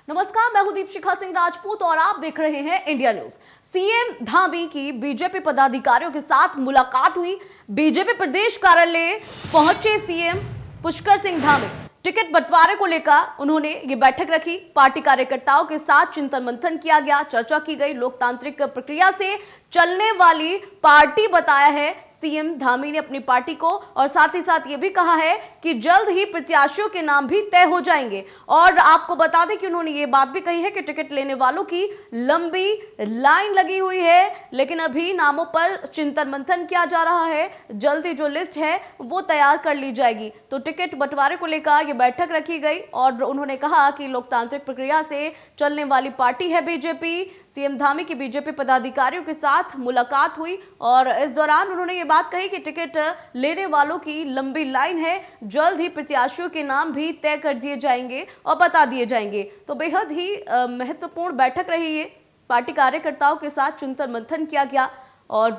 नमस्कार, मैं हूं दीपशिखा सिंह राजपूत और आप देख रहे हैं इंडिया न्यूज। सीएम धामी की बीजेपी पदाधिकारियों के साथ मुलाकात हुई। बीजेपी प्रदेश कार्यालय पहुंचे सीएम पुष्कर सिंह धामी। टिकट बंटवारे को लेकर उन्होंने ये बैठक रखी। पार्टी कार्यकर्ताओं के साथ चिंतन मंथन किया गया, चर्चा की गई। लोकतांत्रिक प्रक्रिया से चलने वाली पार्टी बताया है सीएम धामी ने अपनी पार्टी को, और साथ ही साथ ये भी कहा है कि जल्द ही प्रत्याशियों के नाम भी तय हो जाएंगे। और आपको बता दें कि उन्होंने ये बात भी कही है कि टिकट लेने वालों की लंबी लाइन लगी हुई है, लेकिन अभी नामों पर चिंतन मंथन किया जा रहा है। जल्दी जो लिस्ट है वो तैयार कर ली जाएगी। तो टिकट बंटवारे को लेकर ये बैठक रखी गई और उन्होंने कहा कि लोकतांत्रिक प्रक्रिया से चलने वाली पार्टी है बीजेपी। सीएम धामी की बीजेपी पदाधिकारियों के साथ मुलाकात हुई और इस दौरान उन्होंने ये बात कही कि टिकट लेने वालों की लंबी लाइन है, जल्द ही प्रत्याशियों के नाम भी तय कर दिए जाएंगे और बता दिए जाएंगे। तो बेहद ही महत्वपूर्ण बैठक रही है। पार्टी कार्यकर्ताओं के साथ चिंतन मंथन किया गया और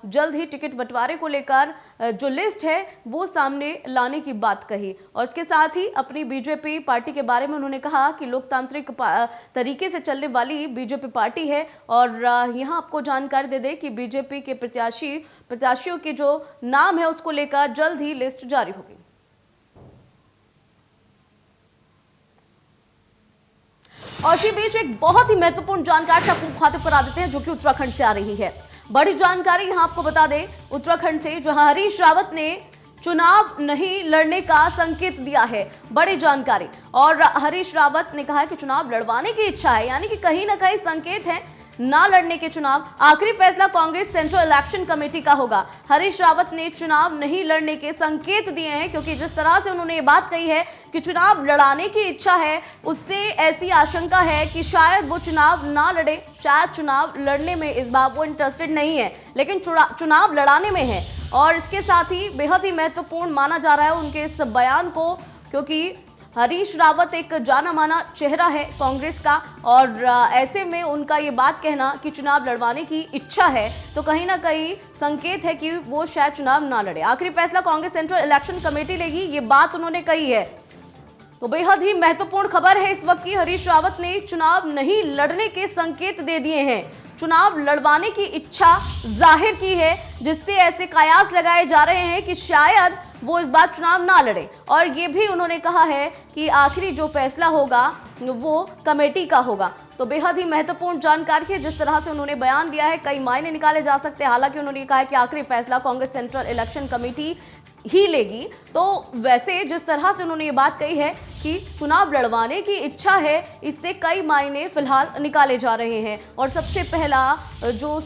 जल्द ही टिकट बंटवारे को लेकर जो लिस्ट है वो सामने लाने की बात कही। और इसके साथ ही अपनी बीजेपी पार्टी के बारे में उन्होंने कहा कि लोकतांत्रिक तरीके से चलने वाली बीजेपी पार्टी है। और यहाँ आपको जानकारी दे दें कि बीजेपी के प्रत्याशियों के जो नाम है उसको लेकर जल्द ही लिस्ट जारी होगी। और इसी बीच एक बहुत ही महत्वपूर्ण जानकारी से आपको मुखातिब करा देते हैं जो कि उत्तराखंड से आ रही है। बड़ी जानकारी यहां आपको बता दें उत्तराखंड से, जहां हरीश रावत ने चुनाव नहीं लड़ने का संकेत दिया है। बड़ी जानकारी। और हरीश रावत ने कहा है कि चुनाव लड़वाने की इच्छा है, यानी कि कहीं ना कहीं संकेत है ना लड़ने के चुनाव। आखिरी फैसला कांग्रेस सेंट्रल इलेक्शन कमेटी का होगा। हरीश रावत ने चुनाव नहीं लड़ने के संकेत दिए हैं, क्योंकि जिस तरह से उन्होंने ये बात कही है कि चुनाव लड़ाने की इच्छा है, उससे ऐसी आशंका है कि शायद वो चुनाव ना लड़े। शायद चुनाव लड़ने में इस बार वो इंटरेस्टेड नहीं है, लेकिन चुनाव लड़ाने में है। और इसके साथ ही बेहद ही महत्वपूर्ण माना जा रहा है उनके इस बयान को, क्योंकि हरीश रावत एक जाना माना चेहरा है कांग्रेस का, और ऐसे में उनका ये बात कहना कि चुनाव लड़वाने की इच्छा है तो कहीं ना कहीं संकेत है कि वो शायद चुनाव ना लड़े। आखिरी फैसला कांग्रेस सेंट्रल इलेक्शन कमेटी लेगी, ये बात उन्होंने कही है। तो बेहद ही महत्वपूर्ण खबर है इस वक्त की। हरीश रावत ने चुनाव नहीं लड़ने के संकेत दे दिए हैं, चुनाव लड़वाने की इच्छा जाहिर की है, जिससे ऐसे कयास लगाए जा रहे हैं कि शायद वो इस बार चुनाव ना लड़े। और ये भी उन्होंने कहा है कि आखिरी जो फैसला होगा वो कमेटी का होगा। तो बेहद ही महत्वपूर्ण जानकारी है। जिस तरह से उन्होंने बयान दिया है कई मायने निकाले जा सकते हैं। हालांकि उन्होंने कहा है कि आखिरी फैसला कांग्रेस सेंट्रल इलेक्शन कमेटी ही लेगी। तो वैसे जिस तरह से उन्होंने ये बात कही है कि चुनाव लड़वाने की इच्छा है, इससे कई मायने फिलहाल निकाले जा रहे हैं। और सबसे पहला जो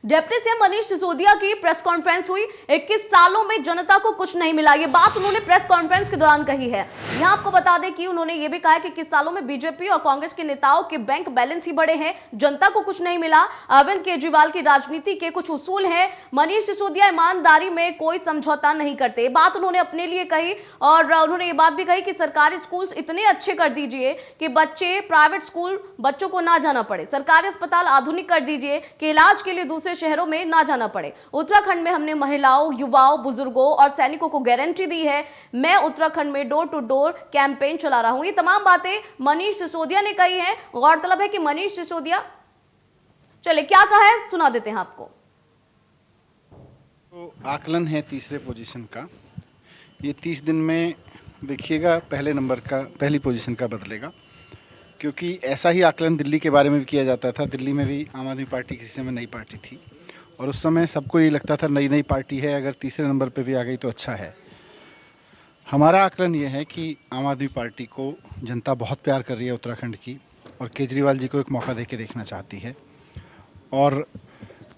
डिप्टी सीएम मनीष सिसोदिया की प्रेस कॉन्फ्रेंस हुई। 21 सालों में जनता को कुछ नहीं मिला, ये बात उन्होंने प्रेस कॉन्फ्रेंस के दौरान कही है। यहां आपको बता दें कि उन्होंने ये भी कहा है कि 21 सालों में बीजेपी और कांग्रेस के नेताओं के बैंक बैलेंस ही बड़े हैं, जनता को कुछ नहीं मिला। अरविंद केजरीवाल की राजनीति के कुछ उसूल हैं। मनीष सिसोदिया ईमानदारी में कोई समझौता नहीं करते, बात उन्होंने अपने लिए कही। और उन्होंने ये बात भी कही कि सरकारी स्कूल इतने अच्छे कर दीजिए कि बच्चे प्राइवेट स्कूल बच्चों को ना जाना पड़े, सरकारी अस्पताल आधुनिक कर दीजिए कि इलाज के लिए दूसरे शहरों में ना जाना पड़े। उत्तराखंड में हमने महिलाओं, युवाओं, बुजुर्गों और सैनिकों को गारंटी दी है। मैं उत्तराखंड में डोर टू डोर कैंपेन चला रहा हूं। ये तमाम बातें मनीष सिसोदिया ने कही हैं। गौरतलब है कि मनीष सिसोदिया, चले क्या कहा है सुना देते हैं आपको। तो आकलन है तीसरे पोजीशन का, ये 30 दिन में देखिएगा पहली पोजीशन का बदलेगा, क्योंकि ऐसा ही आकलन दिल्ली के बारे में भी किया जाता था। दिल्ली में भी आम आदमी पार्टी किसी समय नई पार्टी थी और उस समय सबको ये लगता था नई पार्टी है, अगर तीसरे नंबर पे भी आ गई तो अच्छा है। हमारा आकलन ये है कि आम आदमी पार्टी को जनता बहुत प्यार कर रही है उत्तराखंड की, और केजरीवाल जी को एक मौका दे के देखना चाहती है। और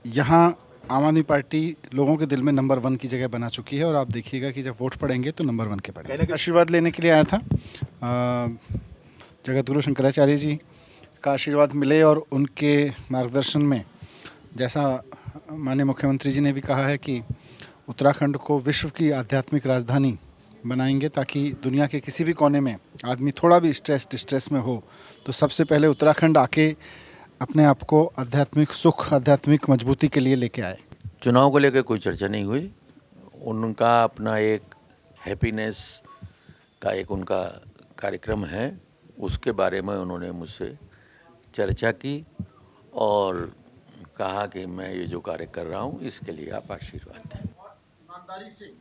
यहाँ आम आदमी पार्टी लोगों के दिल में नंबर 1 की जगह बना चुकी है, और आप देखिएगा कि जब वोट पड़ेंगे तो नंबर 1 के पड़ेंगे। आशीर्वाद लेने के लिए आया था, जगत गुरु शंकराचार्य जी का आशीर्वाद मिले, और उनके मार्गदर्शन में, जैसा माननीय मुख्यमंत्री जी ने भी कहा है कि उत्तराखंड को विश्व की आध्यात्मिक राजधानी बनाएंगे ताकि दुनिया के किसी भी कोने में आदमी थोड़ा भी डिस्ट्रेस में हो तो सबसे पहले उत्तराखंड आके अपने आप को आध्यात्मिक सुख, आध्यात्मिक मजबूती के लिए लेके आए। चुनाव को लेकर कोई चर्चा नहीं हुई। उनका अपना एक हैप्पीनेस का एक उनका कार्यक्रम है, उसके बारे में उन्होंने मुझसे चर्चा की और कहा कि मैं ये जो कार्य कर रहा हूँ इसके लिए आप आशीर्वाद दें। ईमानदारी से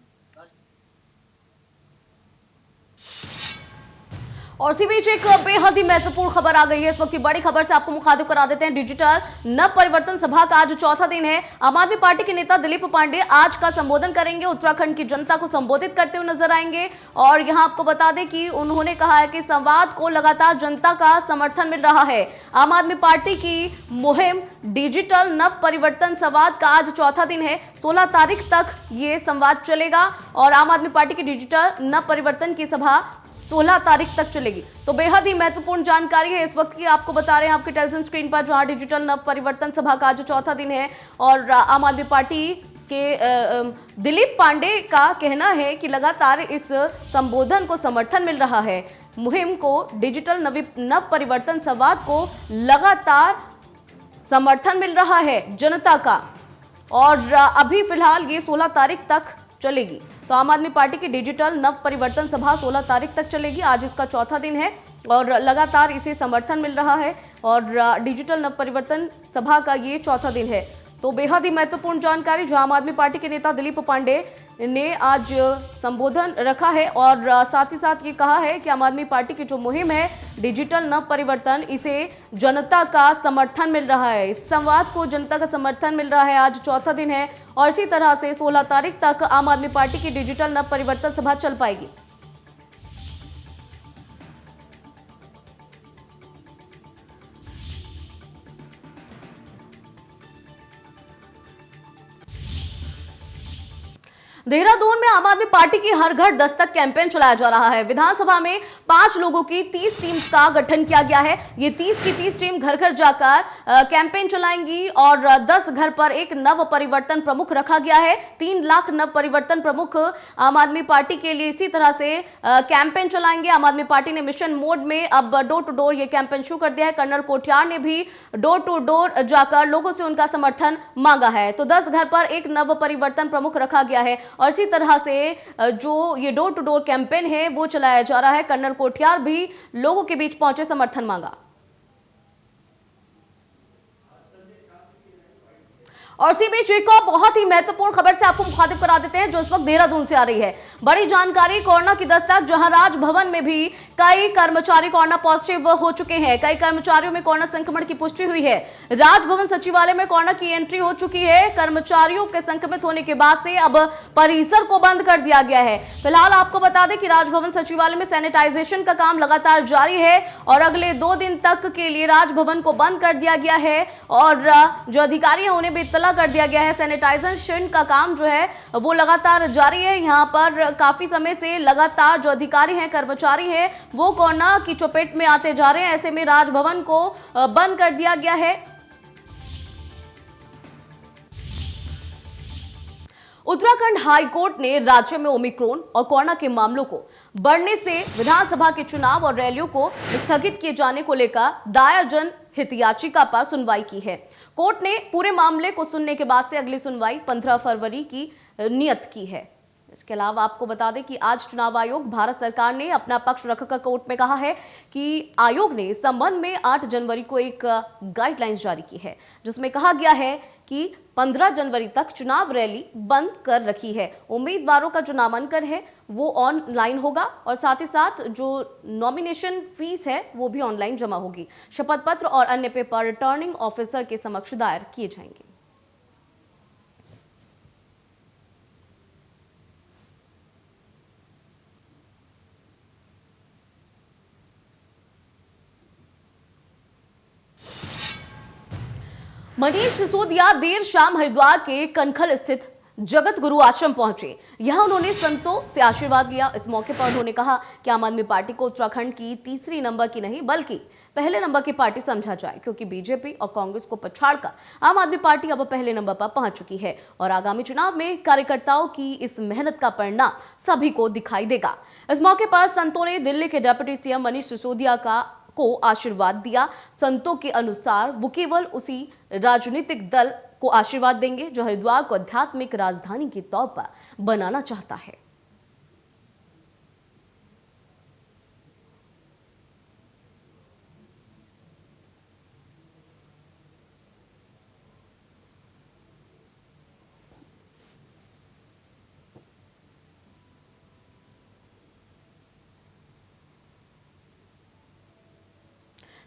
और इसी बीच एक बेहद ही महत्वपूर्ण खबर आ गई है। इस वक्त की बड़ी खबर से आपको मुखातिब करा देते हैं। डिजिटल नव परिवर्तन सभा का आज चौथा दिन है। आम आदमी पार्टी के नेता दिलीप पांडे आज का संबोधन करेंगे, उत्तराखंड की जनता को संबोधित करते हुए नजर आएंगे। और यहां आपको बता दें कि उन्होंने कहा है कि संवाद को लगातार जनता का समर्थन मिल रहा है। आम आदमी पार्टी की मुहिम डिजिटल नव परिवर्तन संवाद का आज चौथा दिन है। 16 तारीख तक ये संवाद चलेगा और आम आदमी पार्टी की डिजिटल नव परिवर्तन की सभा 16 तारीख तक चलेगी। तो बेहद ही महत्वपूर्ण जानकारी है इस वक्त की, आपको बता रहे हैं आपके टेलीविजन स्क्रीन पर, जहां डिजिटल नव परिवर्तन सभा का आज चौथा दिन है। और आम आदमी पार्टी के दिलीप पांडे का कहना है कि लगातार इस संबोधन को समर्थन मिल रहा है। मुहिम को डिजिटल नव परिवर्तन संवाद को लगातार समर्थन मिल रहा है जनता का और अभी फिलहाल ये 16 तारीख तक चलेगी। तो आम आदमी पार्टी की डिजिटल नव परिवर्तन सभा 16 तारीख तक चलेगी। आज इसका चौथा दिन है और लगातार इसे समर्थन मिल रहा है और डिजिटल नव परिवर्तन सभा का ये चौथा दिन है। तो बेहद ही महत्वपूर्ण जानकारी जो आम आदमी पार्टी के नेता दिलीप पांडे ने आज संबोधन रखा है और साथ ही साथ ये कहा है कि आम आदमी पार्टी की जो मुहिम है डिजिटल नव परिवर्तन, इसे जनता का समर्थन मिल रहा है। इस संवाद को जनता का समर्थन मिल रहा है। आज चौथा दिन है और इसी तरह से 16 तारीख तक आम आदमी पार्टी की डिजिटल नव परिवर्तन सभा चल पाएगी। देहरादून में आम आदमी पार्टी की हर घर दस्तक कैंपेन चलाया जा रहा है। विधानसभा में 5 लोगों की 30 टीम्स का गठन किया गया है। ये 30 की 30 टीम घर घर जाकर कैंपेन चलाएंगी और 10 घर पर एक नव परिवर्तन प्रमुख रखा गया है। 3 लाख नव परिवर्तन प्रमुख आम आदमी पार्टी के लिए इसी तरह से कैंपेन चलाएंगे। आम आदमी पार्टी ने मिशन मोड में अब डोर टू डोर ये कैंपेन शुरू कर दिया है। कर्नल कोठियार ने भी डोर टू डोर जाकर लोगों से उनका समर्थन मांगा है। तो 10 घर पर एक नव परिवर्तन प्रमुख रखा गया है और इसी तरह से जो ये डोर टू डोर कैंपेन है वो चलाया जा रहा है। कर्नल कोठियार भी लोगों के बीच पहुंचे, समर्थन मांगा। और इसी बीच एक और बहुत ही महत्वपूर्ण खबर से आपको मुखातिब करा देते हैं जो इस वक्त देहरादून से आ रही है। बड़ी जानकारी, कोरोना की दस्तक, जहां राजभवन में भी कई कर्मचारी कोरोना पॉजिटिव हो चुके हैं। कई कर्मचारियों में कोरोना संक्रमण की पुष्टि हुई है। राजभवन सचिवालय में कोरोना की एंट्री हो चुकी है। कर्मचारियों के संक्रमित होने के बाद से अब परिसर को बंद कर दिया गया है। फिलहाल आपको बता दें कि राजभवन सचिवालय में सैनिटाइजेशन का काम लगातार जारी है और अगले 2 दिन तक के लिए राजभवन को बंद कर दिया गया है और जो अधिकारी हैं उन्हें भी इत्तला कर दिया गया है। सैनिटाइजेशन का काम जो है वो लगातार जारी है। यहां पर काफी समय से लगातार जो अधिकारी हैं, कर्मचारी हैं, वो कोरोना की चपेट में आते जा रहे हैं। ऐसे में राजभवन को बंद कर दिया गया है। उत्तराखंड हाई कोर्ट ने राज्य में ओमिक्रॉन और कोरोना के मामलों को बढ़ने से विधानसभा के चुनाव और रैलियों को स्थगित किए जाने को लेकर दायर जनहित याचिका पर सुनवाई की है। कोर्ट ने पूरे मामले को सुनने के बाद से अगली सुनवाई 15 फरवरी की नियत की है। इसके अलावा आपको बता दें कि आज चुनाव आयोग, भारत सरकार ने अपना पक्ष रखकर कोर्ट में कहा है कि आयोग ने इस संबंध में 8 जनवरी को एक गाइडलाइंस जारी की है जिसमें कहा गया है कि 15 जनवरी तक चुनाव रैली बंद कर रखी है। उम्मीदवारों का जो नामांकन है वो ऑनलाइन होगा और साथ ही साथ जो नॉमिनेशन फीस है वो भी ऑनलाइन जमा होगी। शपथ पत्र और अन्य पेपर रिटर्निंग ऑफिसर के समक्ष दायर किए जाएंगे। मनीष सिसोदिया देर शाम हरिद्वार के कनखल स्थित जगत गुरु आश्रम पहुंचे। यहां उन्होंने संतों से आशीर्वाद लिया। इस मौके पर उन्होंने कहा कि आम आदमी पार्टी को उत्तराखंड की तीसरी नंबर की नहीं बल्कि पहले नंबर की पार्टी समझा जाए, क्योंकि बीजेपी और कांग्रेस को पछाड़कर आम आदमी पार्टी अब पहले नंबर पर पहुंच चुकी है और आगामी चुनाव में कार्यकर्ताओं की इस मेहनत का परिणाम सभी को दिखाई देगा। इस मौके पर संतों ने दिल्ली के डिप्टी सीएम मनीष सिसोदिया को आशीर्वाद दिया। संतों के अनुसार वो केवल उसी राजनीतिक दल को आशीर्वाद देंगे जो हरिद्वार को आध्यात्मिक राजधानी के तौर पर बनाना चाहता है।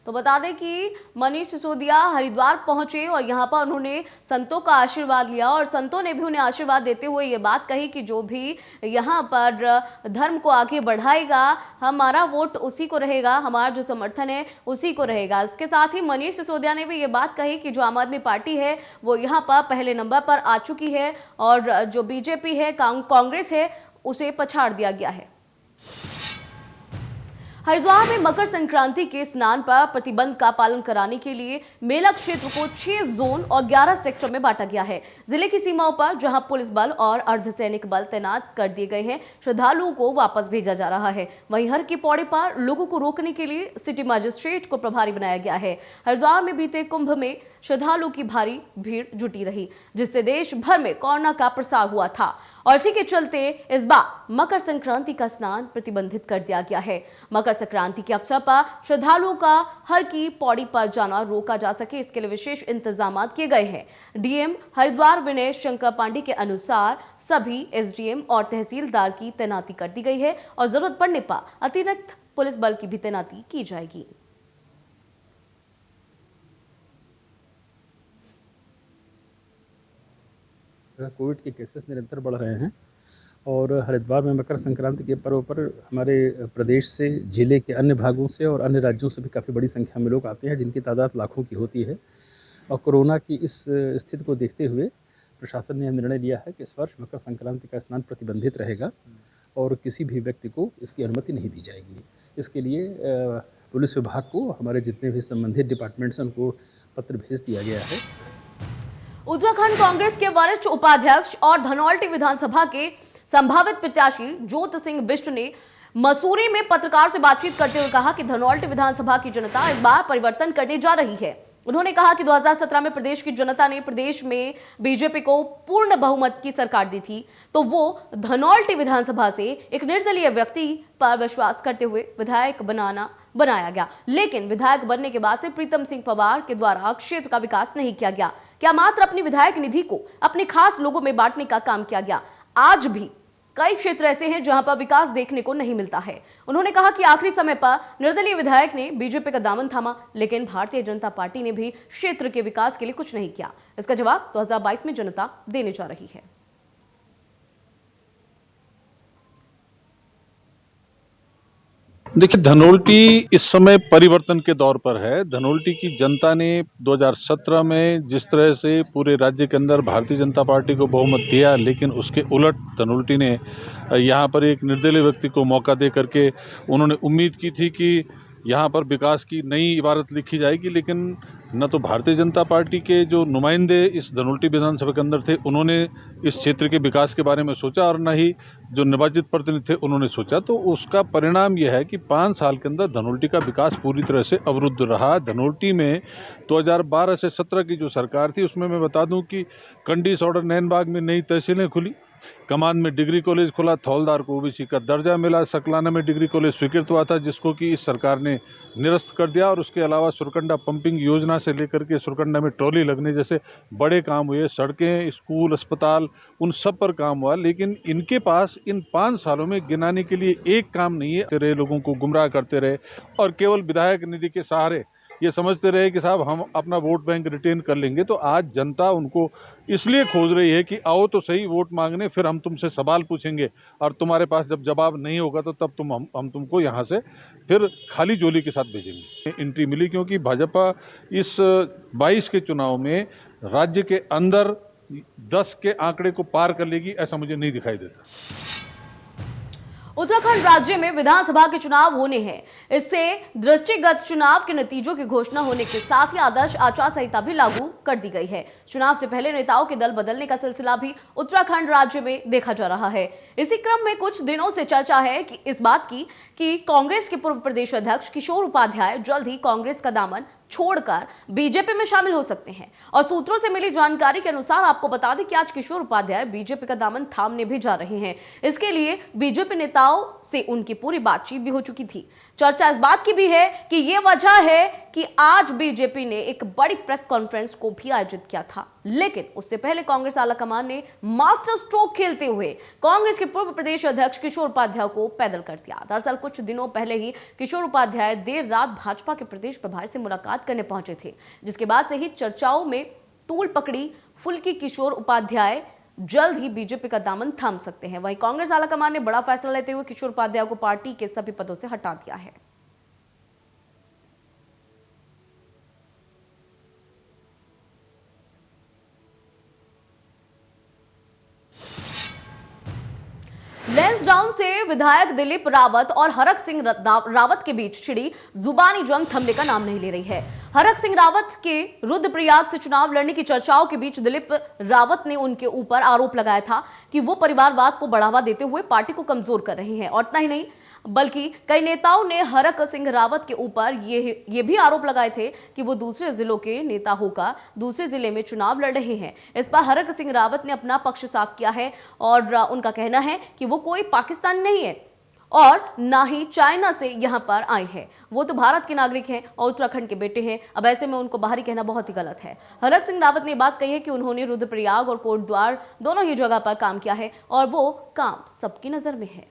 तो बता दें कि मनीष सिसोदिया हरिद्वार पहुंचे और यहां पर उन्होंने संतों का आशीर्वाद लिया और संतों ने भी उन्हें आशीर्वाद देते हुए ये बात कही कि जो भी यहां पर धर्म को आगे बढ़ाएगा, हमारा वोट उसी को रहेगा, हमारा जो समर्थन है उसी को रहेगा। इसके साथ ही मनीष सिसोदिया ने भी ये बात कही कि जो आम आदमी पार्टी है वो यहाँ पर पहले नंबर पर आ चुकी है और जो बीजेपी है, कांग्रेस है, उसे पछाड़ दिया गया है। हरिद्वार में मकर संक्रांति के स्नान पर प्रतिबंध का पालन कराने के लिए मेला क्षेत्र को 6 जोन और 11 सेक्टर में बांटा गया है। जिले की सीमाओं पर जहां पुलिस बल और अर्धसैनिक बल तैनात कर दिए गए हैं, श्रद्धालुओं को वापस भेजा जा रहा है। वहीं हर की पौड़ी पर लोगों को रोकने के लिए सिटी मजिस्ट्रेट को प्रभारी बनाया गया है। हरिद्वार में बीते कुंभ में श्रद्धालुओं की भारी भीड़ जुटी रही, जिससे देश भर में कोरोना का प्रसार हुआ था और इसी के चलते इस बार मकर संक्रांति का स्नान प्रतिबंधित कर दिया गया है। मकर संक्रांति के अवसर पर श्रद्धालुओं का हर की पौड़ी पर जाना रोका जा सके, इसके लिए विशेष इंतजाम किए गए हैं। डीएम हरिद्वार विनय शंकर पांडे के अनुसार सभी एसडीएम और तहसीलदार की तैनाती कर दी गई है और जरूरत पड़ने पर अतिरिक्त पुलिस बल की भी तैनाती की जाएगी। कोविड के केसेस निरंतर बढ़ रहे हैं और हरिद्वार में मकर संक्रांति के पर्व पर हमारे प्रदेश से, जिले के अन्य भागों से और अन्य राज्यों से भी काफ़ी बड़ी संख्या में लोग आते हैं, जिनकी तादाद लाखों की होती है। और कोरोना की इस स्थिति को देखते हुए प्रशासन ने निर्णय लिया है कि इस वर्ष मकर संक्रांति का स्नान प्रतिबंधित रहेगा और किसी भी व्यक्ति को इसकी अनुमति नहीं दी जाएगी। इसके लिए पुलिस विभाग को हमारे जितने भी संबंधित डिपार्टमेंट्स हैं उनको पत्र भेज दिया गया है। उत्तराखंड कांग्रेस के वरिष्ठ उपाध्यक्ष और धनौल्टी विधानसभा के संभावित प्रत्याशी ज्योत सिंह बिष्ट ने मसूरी में पत्रकार से बातचीत करते हुए कहा कि धनौल्टी विधानसभा की जनता इस बार परिवर्तन करने जा रही है। उन्होंने कहा कि 2017 में प्रदेश की जनता ने प्रदेश में बीजेपी को पूर्ण बहुमत की सरकार दी थी, तो वो धनौल्टी विधानसभा से एक निर्दलीय व्यक्ति पर विश्वास करते हुए विधायक बनाया गया। लेकिन विधायक बनने के बाद से प्रीतम सिंह पवार के द्वारा क्षेत्र का विकास नहीं किया गया। क्या मात्र अपनी विधायक निधि को अपने खास लोगों में बांटने का काम किया गया। आज भी कई क्षेत्र ऐसे हैं जहां पर विकास देखने को नहीं मिलता है। उन्होंने कहा कि आखिरी समय पर निर्दलीय विधायक ने बीजेपी का दामन थामा, लेकिन भारतीय जनता पार्टी ने भी क्षेत्र के विकास के लिए कुछ नहीं किया। इसका जवाब 2022 में जनता देने जा रही है। देखिए, धनौल्टी इस समय परिवर्तन के दौर पर है। धनौल्टी की जनता ने 2017 में जिस तरह से पूरे राज्य के अंदर भारतीय जनता पार्टी को बहुमत दिया, लेकिन उसके उलट धनौल्टी ने यहाँ पर एक निर्दलीय व्यक्ति को मौका दे करके उन्होंने उम्मीद की थी कि यहाँ पर विकास की नई इबारत लिखी जाएगी, लेकिन न तो भारतीय जनता पार्टी के जो नुमाइंदे इस धनौल्टी विधानसभा के अंदर थे उन्होंने इस क्षेत्र के विकास के बारे में सोचा और न ही जो निर्वाचित प्रतिनिधि थे उन्होंने सोचा। तो उसका परिणाम यह है कि 5 साल के अंदर धनौल्टी का विकास पूरी तरह से अवरुद्ध रहा। धनौल्टी में 2012 से 17 की जो सरकार थी उसमें मैं बता दूं कि कंडी सौडर नैनबाग में नई तहसीलें खुली, कमान में डिग्री कॉलेज खुला, थौलदार को ओबीसी का दर्जा मिला, सकलाना में डिग्री कॉलेज स्वीकृत हुआ था जिसको कि इस सरकार ने निरस्त कर दिया। और उसके अलावा सुरकंडा पंपिंग योजना से लेकर के सुरकंडा में ट्रॉली लगने जैसे बड़े काम हुए, सड़कें, स्कूल, अस्पताल, उन सब पर काम हुआ। लेकिन इनके पास इन 5 सालों में गिनाने के लिए एक काम नहीं है। रहे लोगों को गुमराह करते रहे और केवल विधायक निधि के सहारे ये समझते रहे कि साहब हम अपना वोट बैंक रिटेन कर लेंगे। तो आज जनता उनको इसलिए खोज रही है कि आओ तो सही वोट मांगने, फिर हम तुमसे सवाल पूछेंगे और तुम्हारे पास जब जवाब नहीं होगा तो तब हम तुमको यहाँ से फिर खाली झोली के साथ भेजेंगे। एंट्री मिली क्योंकि भाजपा इस 22 के चुनाव में राज्य के अंदर 10 के आंकड़े को पार कर लेगी, ऐसा मुझे नहीं दिखाई देता। उत्तराखंड राज्य में विधानसभा के चुनाव होने हैं। इससे दृष्टिगत चुनाव के नतीजों की घोषणा होने के साथ ही आदर्श आचार संहिता भी लागू कर दी गई है। चुनाव से पहले नेताओं के दल बदलने का सिलसिला भी उत्तराखंड राज्य में देखा जा रहा है। इसी क्रम में कुछ दिनों से चर्चा है कि इस बात की कि कांग्रेस के पूर्व प्रदेश अध्यक्ष किशोर उपाध्याय जल्द ही कांग्रेस का दामन छोड़कर बीजेपी में शामिल हो सकते हैं। और सूत्रों से मिली जानकारी के अनुसार आपको बता दें कि आज किशोर उपाध्याय बीजेपी का दामन थामने भी जा रहे हैं। इसके लिए बीजेपी नेताओं से उनकी पूरी बातचीत भी हो चुकी थी। चर्चा इस बात की भी है कि यह वजह है कि आज बीजेपी ने एक बड़ी प्रेस कॉन्फ्रेंस को भी आयोजित किया था, लेकिन उससे पहले कांग्रेस आलाकमान ने मास्टर स्ट्रोक खेलते हुए कांग्रेस के पूर्व प्रदेश अध्यक्ष किशोर उपाध्याय को पैदल कर दिया। दरअसल कुछ दिनों पहले ही किशोर उपाध्याय देर रात भाजपा के प्रदेश प्रभारी से मुलाकात करने पहुंचे थे, जिसके बाद से ही चर्चाओं में तूल पकड़ी फुल्की किशोर उपाध्याय जल्द ही बीजेपी का दामन थाम सकते हैं। वहीं कांग्रेस आलाकमान ने बड़ा फैसला लेते हुए किशोर उपाध्याय को पार्टी के सभी पदों से हटा दिया है। लैंसडाउन से विधायक दिलीप रावत और हरक सिंह रावत के बीच छिड़ी जुबानी जंग थमने का नाम नहीं ले रही है। हरक सिंह रावत के रुद्रप्रयाग से चुनाव लड़ने की चर्चाओं के बीच दिलीप रावत ने उनके ऊपर आरोप लगाया था कि वो परिवारवाद को बढ़ावा देते हुए पार्टी को कमजोर कर रहे हैं। और इतना ही नहीं, बल्कि कई नेताओं ने हरक सिंह रावत के ऊपर ये भी आरोप लगाए थे कि वो दूसरे जिलों के नेता होकर दूसरे जिले में चुनाव लड़ रहे हैं। इस पर हरक सिंह रावत ने अपना पक्ष साफ किया है और उनका कहना है कि वो कोई पाकिस्तानी नहीं है और ना ही चाइना से यहां पर आए हैं। वो तो भारत के नागरिक हैं और उत्तराखंड के बेटे हैं। अब ऐसे में उनको बाहरी कहना बहुत ही गलत है। हरक सिंह रावत ने बात कही है कि उन्होंने रुद्रप्रयाग और कोटद्वार दोनों ही जगह पर काम किया है और वो काम सबकी नजर में है।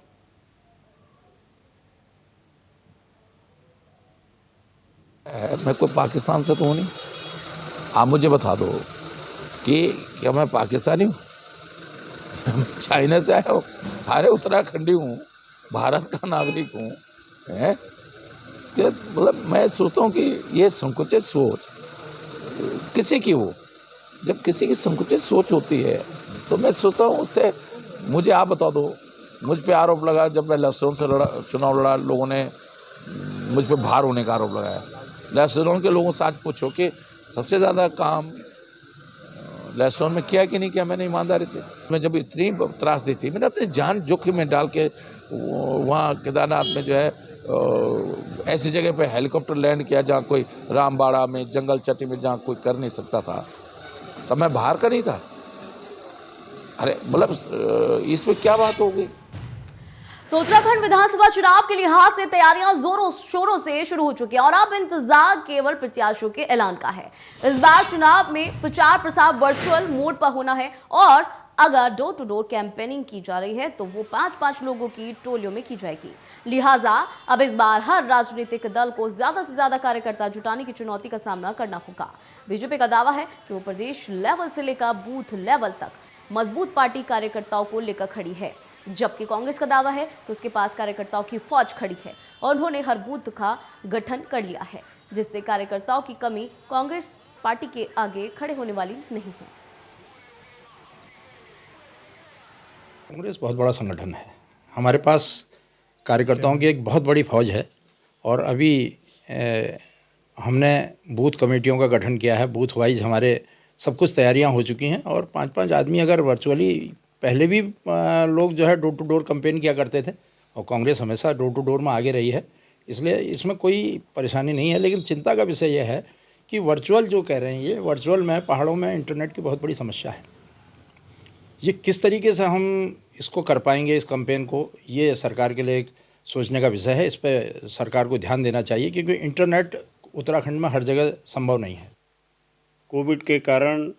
मैं कोई पाकिस्तान से तो हूँ नहीं। आप मुझे बता दो कि क्या मैं पाकिस्तानी हूँ? चाइना से आया हूँ? अरे उत्तराखंडी हूँ, भारत का नागरिक हूँ। मतलब मैं सोचता हूँ कि ये संकुचित सोच किसी की हो, जब किसी की संकुचित सोच होती है तो मैं सोचता हूँ उससे, मुझे आप बता दो, मुझ पे आरोप लगा जब मैं लहसुन से चुनाव लड़ा, लोगों ने मुझ पे भार होने का आरोप लगाया। लहसुन के लोगों से आज पूछो कि सबसे ज़्यादा काम लहसुन में किया कि नहीं किया मैंने ईमानदारी से। मैं जब इतनी त्रासदी थी, मैंने अपनी जान जोखिम में डाल के वहाँ केदारनाथ में जो है ऐसी जगह पे हेलीकॉप्टर लैंड किया जहाँ कोई रामबाड़ा में, जंगल चट्टी में जहाँ कोई कर नहीं सकता था, तब मैं बाहर का नहीं था। अरे मतलब इसमें क्या बात हो गई? तो उत्तराखंड विधानसभा चुनाव के लिहाज से तैयारियां जोरों शोरों से शुरू हो चुकी हैं और अब इंतजार केवल प्रत्याशियों के ऐलान का है। इस बार चुनाव में प्रचार प्रसार वर्चुअल मोड पर होना है और अगर डोर टू डोर कैंपेनिंग की जा रही है तो वो 5-5 लोगों की टोलियों में की जाएगी। लिहाजा अब इस बार हर राजनीतिक दल को ज्यादा से ज्यादा कार्यकर्ता जुटाने की चुनौती का सामना करना होगा। बीजेपी का दावा है कि वो प्रदेश लेवल से लेकर बूथ लेवल तक मजबूत पार्टी कार्यकर्ताओं को लेकर खड़ी है, जबकि कांग्रेस का दावा है कि उसके पास कार्यकर्ताओं की फौज खड़ी है और उन्होंने हर बूथ का गठन कर लिया है, जिससे कार्यकर्ताओं की कमी कांग्रेस पार्टी के आगे खड़े होने वाली नहीं है। कांग्रेस बहुत बड़ा संगठन है, हमारे पास कार्यकर्ताओं की एक बहुत बड़ी फौज है और अभी हमने बूथ कमेटियों का गठन किया है। बूथ वाइज हमारे सब कुछ तैयारियां हो चुकी हैं और 5-5 आदमी, अगर वर्चुअली पहले भी लोग जो है डोर टू डोर कैंपेन किया करते थे और कांग्रेस हमेशा डोर टू डोर में आगे रही है, इसलिए इसमें कोई परेशानी नहीं है। लेकिन चिंता का विषय यह है कि वर्चुअल जो कह रहे हैं, ये वर्चुअल में पहाड़ों में इंटरनेट की बहुत बड़ी समस्या है। ये किस तरीके से हम इसको कर पाएंगे, इस कैंपेन को, ये सरकार के लिए एक सोचने का विषय है। इस पर सरकार को ध्यान देना चाहिए क्योंकि इंटरनेट उत्तराखंड में हर जगह संभव नहीं है। कोविड के कारण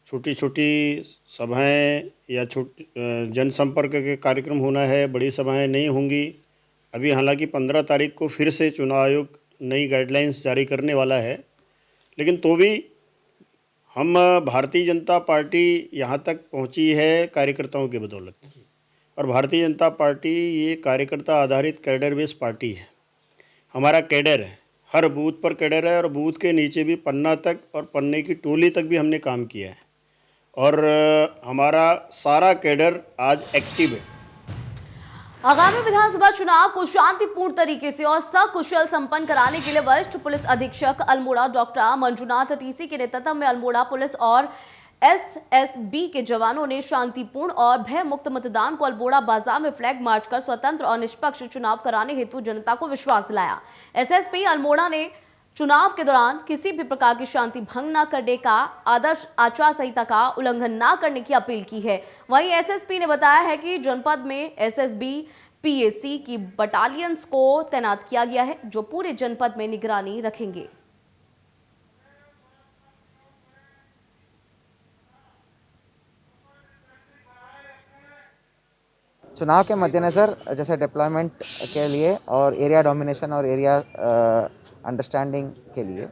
छोटी छोटी सभाएं या जनसंपर्क के कार्यक्रम होना है, बड़ी सभाएं नहीं होंगी। अभी हालांकि 15 तारीख को फिर से चुनाव आयोग नई गाइडलाइंस जारी करने वाला है, लेकिन तो भी हम भारतीय जनता पार्टी यहाँ तक पहुँची है कार्यकर्ताओं की बदौलत। और भारतीय जनता पार्टी ये कार्यकर्ता आधारित कैडर बेस्ड पार्टी है। हमारा कैडर है, हर बूथ पर कैडर है और बूथ के नीचे भी पन्ना तक और पन्ने की टोली तक भी हमने काम किया है। और हमारा सारा कैडर आज एक्टिव है। आगामी विधानसभा चुनाव को शांतिपूर्ण तरीके से और सकुशल संपन्न कराने के लिए वरिष्ठ पुलिस अधीक्षक अल्मोड़ा डॉक्टर मंजुनाथ टीसी के नेतृत्व में अल्मोड़ा पुलिस और एसएसबी के जवानों ने शांतिपूर्ण और भय मुक्त मतदान को अल्मोड़ा बाजार में फ्लैग मार्च कर स्वतंत्र और निष्पक्ष चुनाव कराने हेतु जनता को विश्वास दिलाया। एसएसपी अल्मोड़ा ने चुनाव के दौरान किसी भी प्रकार की शांति भंग न करने का, आदर्श आचार संहिता का उल्लंघन न करने की अपील की है। वहीं एसएसपी ने बताया है कि जनपद में एसएसबी पीएसी की बटालियंस को तैनात किया गया है, जो पूरे जनपद में निगरानी रखेंगे। चुनाव के मद्देनज़र जैसे डिप्लॉयमेंट के लिए और एरिया डोमिनेशन और एरिया अंडरस्टैंडिंग के लिए,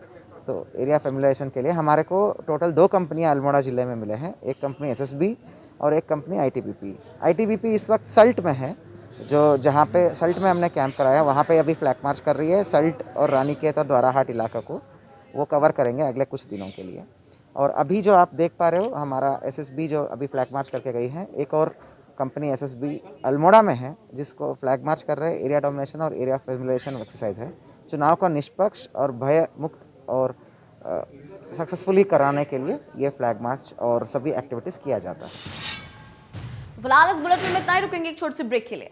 तो एरिया फेमिलाइजेशन के लिए हमारे को टोटल 2 कंपनियां अल्मोड़ा ज़िले में मिले हैं। एक कंपनी एसएसबी और एक कंपनी आईटीबीपी। आईटीबीपी इस वक्त सल्ट में है, जो जहां पे सल्ट में हमने कैंप कराया वहां पे अभी फ्लैग मार्च कर रही है। सल्ट और रानीखेत और द्वाराहाट इलाका को वो कवर करेंगे अगले कुछ दिनों के लिए। और अभी जो आप देख पा रहे हो, हमारा एसएसबी जो अभी फ्लैग मार्च करके गई है, एक और कंपनी एसएसबी अल्मोड़ा में है जिसको फ्लैग मार्च कर रहे हैं। एरिया डोमिनेशन और एरिया फेमिलाइजेशन एक्सरसाइज है। चुनाव को निष्पक्ष और भय मुक्त और सक्सेसफुली कराने के लिए ये फ्लैग मार्च और सभी एक्टिविटीज़ किया जाता है। फिलहाल इस बुलेटिन में इतना ही, रुकेंगे एक छोटे से ब्रेक के लिए।